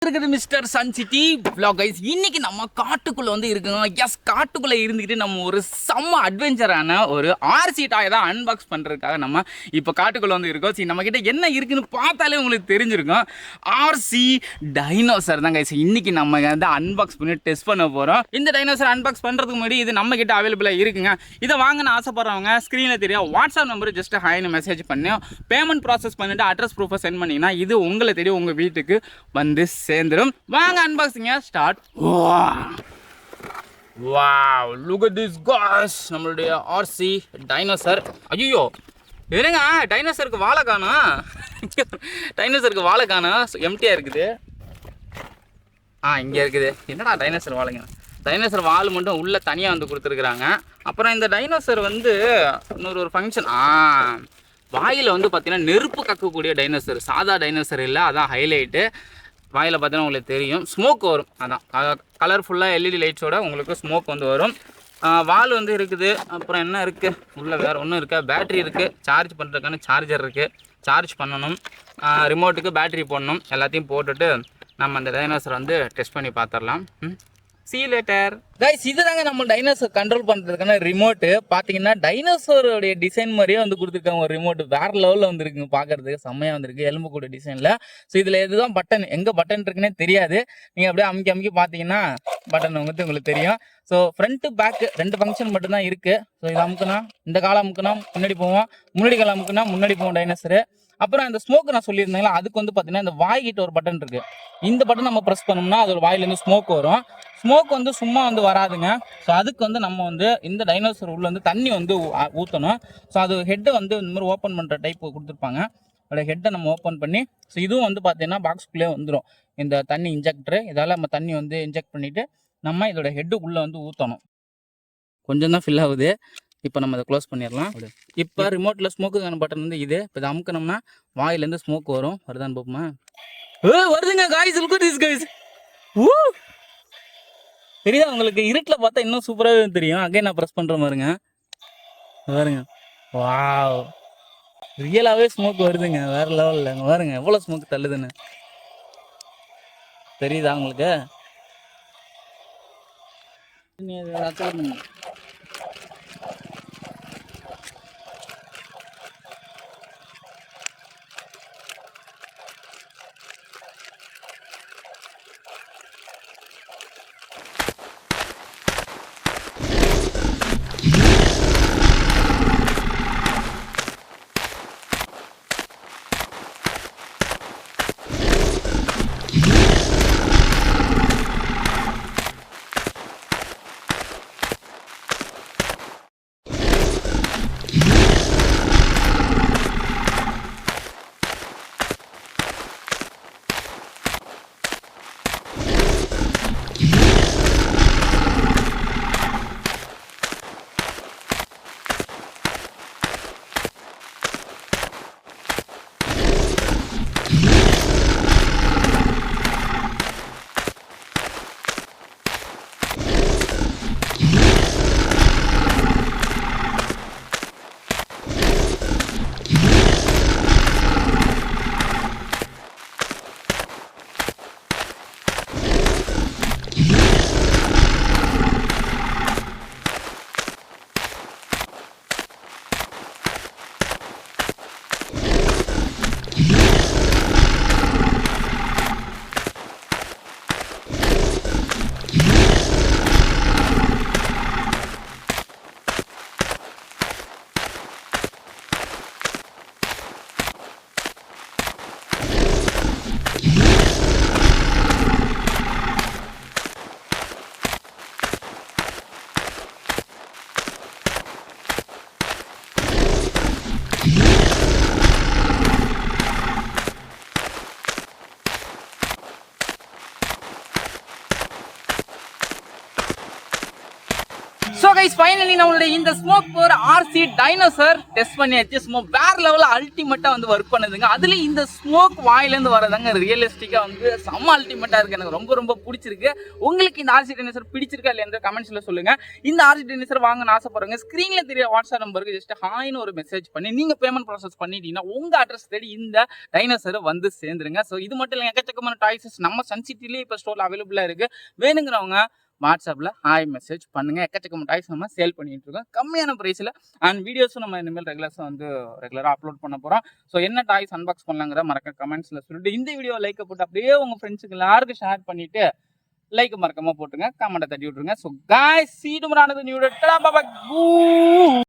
இருக்குது Mr Sun City vlog guys. இன்னைக்கு நம்ம காட்டுக்குள்ள வந்து இருக்குங்க. எஸ், காட்டுக்குள்ள இருந்துக்கிட்டு நம்ம ஒரு செம்ம அட்வென்ச்சரான ஒரு ஆர்சி டாய் தான் அன்பாக்ஸ் பண்றதுக்காக நம்ம இப்போ காட்டுக்குள்ள வந்து இருக்கோம். சரி, நம்ம கிட்ட என்ன இருக்குன்னு பார்த்தாலே உங்களுக்கு தெரிஞ்சிருக்கும். ஆர்சி டைனோசர் தான் கைஸ் இன்னைக்கு நம்ம வந்து அன்பாக்ஸ் பண்ணி டெஸ்ட் பண்ண போறோம். இந்த டைனோசர் அன்பாக்ஸ் பண்றதுக்கு முன்னாடி இது நம்ம கிட்ட அவைலபிளா இருக்குங்க. இதை வாங்கன்னு ஆசைப்படுறவங்க ஸ்க்ரீன்ல தெரியும் வாட்ஸ்அப் நம்பர் ஜஸ்ட் ஹாய்னு மெசேஜ் பண்ணி பேமெண்ட் ப்ராசஸ் பண்ணிட்டு அட்ரஸ் ப்ரூஃபை சென்ட் பண்ணீங்கன்னா இது உங்களை தெரியும் உங்க வீட்டுக்கு வந்து சேர்ந்துடும். வாங்க அன்பாக்சிங்க start. Wow, look at this guys. நம்மளுடைய ஆர்சி டைனோசர். ஐயோ இருங்க, டைனோசருக்கு வாழை காணோம். டைனோசருக்கு வாழை காணோம், எம்டியா இருக்குது. இங்கே இருக்குது. என்னடா டைனோசர் வாழைங்க? டைனோசர் வால் மட்டும் உள்ளே தனியாக வந்து கொடுத்துருக்குறாங்க. அப்புறம் இந்த டைனோசர் வந்து இன்னொரு ஃபங்க்ஷன் வாயில் வந்து பார்த்தீங்கன்னா நெருப்பு கக்கக்கூடிய டைனோசர், சாதா டைனோசர் இல்லை, அதான் ஹைலைட்டு. வாயில் பார்த்தீங்கன்னா உங்களுக்கு தெரியும் ஸ்மோக் வரும், அதான் கலர்ஃபுல்லாக எல்இடி லைட்ஸோட உங்களுக்கு ஸ்மோக் வந்து வரும். வால் வந்து இருக்குது. அப்புறம் என்ன இருக்குது உள்ளே? வேறு ஒன்றும் இருக்கா? பேட்ரி இருக்குது, சார்ஜ் பண்ணுறதுக்கான சார்ஜர் இருக்குது, சார்ஜ் பண்ணணும், ரிமோட்டுக்கு பேட்ரி போடணும். எல்லாத்தையும் போட்டுட்டு நம்ம அந்த டைனோசரை வந்து டெஸ்ட் பண்ணி பார்த்துடலாம். See you later. Guys, இதுதாங்க நம்ம டைனோசர் கண்ட்ரோல் பண்ணுறதுக்கான ரிமோட்டு. பார்த்தீங்கன்னா டைனோசருடைய டிசைன் மாதிரியே வந்து கொடுத்துருக்காங்க. ஒரு ரிமோட்டு வேறு லெவலில் வந்துருக்குங்க, பார்க்குறதுக்கு செம்மையாக வந்துருக்கு எலும்பு கூட டிசைனில். ஸோ இதில் எதுதான் பட்டன், எங்கே பட்டன் இருக்குன்னே தெரியாது. நீங்கள் அப்படியே அமுக்கி அமுக்கி பார்த்தீங்கன்னா பட்டன் வந்து உங்களுக்கு தெரியும். ஸோ ஃப்ரண்ட்டு பேக்கு ரெண்டு ஃபங்க்ஷன் மட்டும்தான் இருக்குது. ஸோ இதை அமுக்குனா இந்த காலம் அமுக்குனா முன்னாடி போவோம், முன்னாடி காலம் அமுக்குனா முன்னாடி போவோம் டைனோசரு. அப்புறம் அந்த ஸ்மோக் நான் சொல்லியிருந்தேங்களா, அதுக்கு வந்து பார்த்தீங்கன்னா இந்த வாய்கிட்ட ஒரு பட்டன் இருக்குது. இந்த பட்டன் நம்ம ப்ரெஸ் பண்ணோம்னா அதோட வாயிலேருந்து ஸ்மோக் வரும். ஸ்மோக் வந்து சும்மா வந்து வராதுங்க. ஸோ அதுக்கு வந்து நம்ம வந்து இந்த டைனோசர் உள்ள வந்து தண்ணி வந்து ஊற்றணும். ஸோ அது ஹெட்டை வந்து இந்த மாதிரி ஓப்பன் பண்ணுற டைப் கொடுத்துருப்பாங்க. அதோட ஹெட்டை நம்ம ஓப்பன் பண்ணி, ஸோ இதுவும் வந்து பார்த்தீங்கன்னா பாக்ஸ்குள்ளே வந்துடும் இந்த தண்ணி இன்ஜெக்டரு. இதால் நம்ம தண்ணி வந்து இன்ஜெக்ட் பண்ணிவிட்டு நம்ம இதோட ஹெட்டுக்குள்ளே வந்து ஊற்றணும். கொஞ்சம் தான் ஃபில் ஆகுது. இப்போ நம்ம அதை க்ளோஸ் பண்ணிடலாம். இப்போ ரிமோட்டில் ஸ்மோக்குக்கான பட்டன் வந்து இது. இப்போ இதை அமுக்கணும்னா வாயிலேருந்து ஸ்மோக் வரும். வருதான்னு பார்ப்போமா? வருதுங்க guys, look at this guys. தெரியுதா உங்களுக்கு? இருட்டில் பார்த்தா இன்னும் சூப்பராகவே தெரியும். அங்கே நான் ப்ரெஸ் பண்ணுற மாதிரிங்க பாருங்க. வாவ், ரியலாகவே ஸ்மோக் வருதுங்க, வேறு லெவலில். பாருங்க எவ்வளோ ஸ்மோக் தள்ளுதுன்னு. தெரியுதா உங்களுக்கு? ஸோ கைஸ், ஃபைனலி நம்மளுடைய இந்த ஸ்மோக் போர் ஆர்சி டைனோசர் டெஸ்ட் பண்ணியாச்சு. சும்மா வேற லெவலில் அல்டிமேட்டாக வந்து ஒர்க் பண்ணுதுங்க. அதுலேயும் இந்த ஸ்மோக் வாயிலேருந்து வரதாங்க ரியலிஸ்டிக்காக வந்து செம்ம அல்டிமேட்டாக இருக்குது. எனக்கு ரொம்ப ரொம்ப பிடிச்சிருக்கு. உங்களுக்கு இந்த ஆர்சி டைனோசர் பிடிச்சிருக்கா இல்லையா கமெண்ட்ஸில் சொல்லுங்கள். இந்த ஆர்சி டைனோசர் வாங்கன்னு ஆசைப்படுறவங்க ஸ்க்ரீனில் தெரிய வாட்ஸ்அப் நம்பருக்கு ஜஸ்ட் ஹாய்னு ஒரு மெசேஜ் பண்ணி நீங்கள் பேமெண்ட் ப்ராசஸ் பண்ணிட்டீங்கன்னா உங்கள் அட்ரஸ் தேடி இந்த டைனோசரை வந்து சேர்ந்துருங்க. ஸோ இது மட்டும் இல்லை, எக்கச்சக்கமான டாய்ஸஸ் நம்ம சன் சிட்டிலேயே இப்போ ஸ்டோரில் அவைலபிளாக இருக்குது. வேணுங்கிறவங்க வாட்ஸ்அப்பில் ஹாய் மெசேஜ் பண்ணுங்கள். எக்கச்சக்கமான டாய்ஸ் நம்ம சேல் பண்ணிட்டு இருக்கோம் கம்மியான ப்ரைஸில். அண்ட் வீடியோஸும் நம்ம இனிமேல் ரெகுலராக அப்லோட் பண்ண போகிறோம். ஸோ என்ன டாய்ஸ் அன்பாக்ஸ் பண்ணலாங்கிற மறக்க கமெண்ட்ஸில் சொல்லிட்டு இந்த வீடியோ லைக்கை போட்டு அப்படியே உங்கள் ஃப்ரெண்ட்ஸுக்கு எல்லாருக்கும் ஷேர் பண்ணிவிட்டு லைக் மறக்காம போட்டுங்க, கமெண்ட்டை தட்டி விட்டுருங்க. So guys, see you tomorrow another new video. Ta-da, bye-bye.